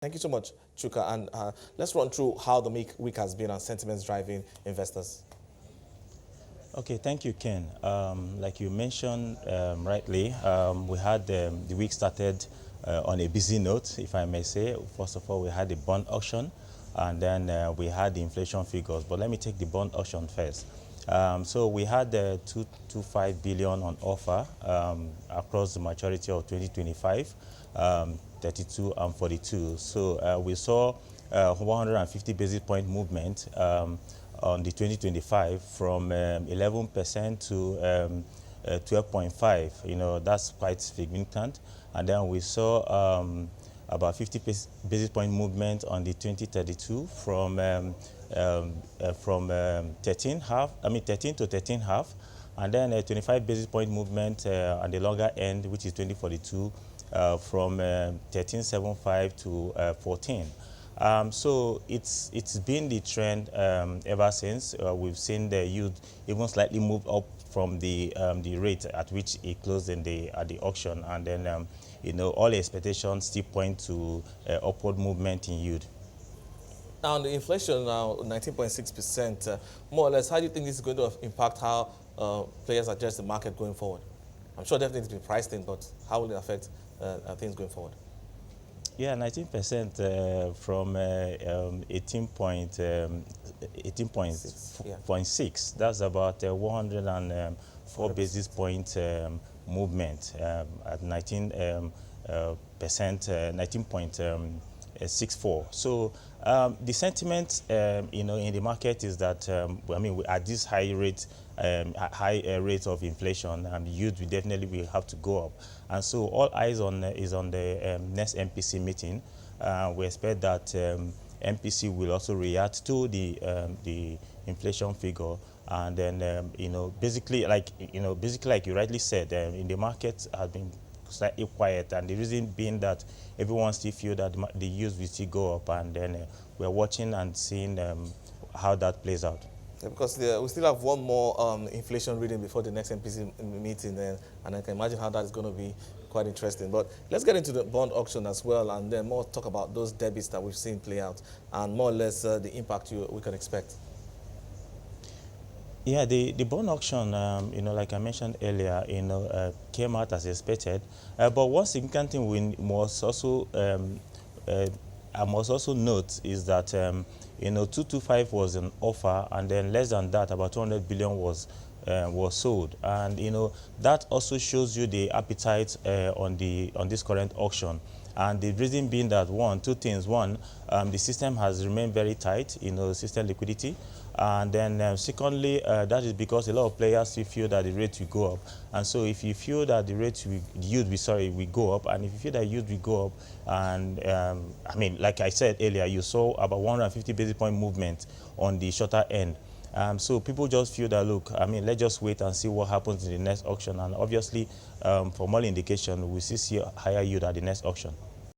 Thank you so much, Chuka. And let's run through how the week has been and sentiments driving investors. Okay, thank you, Ken. Like you mentioned rightly, we had the week started on a busy note, if I may say. First of all, we had the bond auction, and then we had the inflation figures. But let me take the bond auction first. So we had 225 billion on offer across the maturity of 2025, 32 and 42. So we saw 150 basis point movement on the 2025 from 11% to 12.5. You know, that's quite significant. And then we saw about 50 basis point movement on the 2032 from 13 to 13 half, and then a 25 basis point movement on the longer end, which is 2042, from 13.75 to 14. So it's been the trend ever since. We've seen the yield even slightly move up from the rate at which it closed at the auction, and then you know, all expectations still point to upward movement in yield. Now, the inflation now 19.6%. More or less, how do you think this is going to impact how players adjust the market going forward? I'm sure definitely it's been priced in, but how will it affect things going forward? Yeah, 19% from 18.6. That's about 104 basis point movement at 19%, 19.64. So the sentiment, you know, in the market is that I mean, at this high rate of inflation, yield will definitely have to go up, and so all eyes is on the next MPC meeting. We expect that MPC will also react to the inflation figure, and then you know, basically like you rightly said, in the market has been slightly quiet, and the reason being that everyone still feel that the yields will still go up, and then we're watching and seeing how that plays out. Yeah, because we still have one more inflation reading before the next MPC meeting, and I can imagine how that's going to be quite interesting. But let's get into the bond auction as well, and then more talk about those debits that we've seen play out, and more or less the impact we can expect. Yeah, the bond auction, you know, like I mentioned earlier, you know, came out as expected. But one significant thing we must also note is that you know, 225 was an offer, and then less than that, about 200 billion was sold, and you know, that also shows you the appetite on this current auction. And the reason being that two things. One, the system has remained very tight, you know, system liquidity. And then secondly, that is because a lot of players still feel that the rate will go up. And so if you feel that the yield will go up, and if you feel that yield will go up, and I mean, like I said earlier, you saw about 150 basis point movement on the shorter end. So people just feel that, look, I mean, let's just wait and see what happens in the next auction. And obviously, for more indication, we see higher yield at the next auction.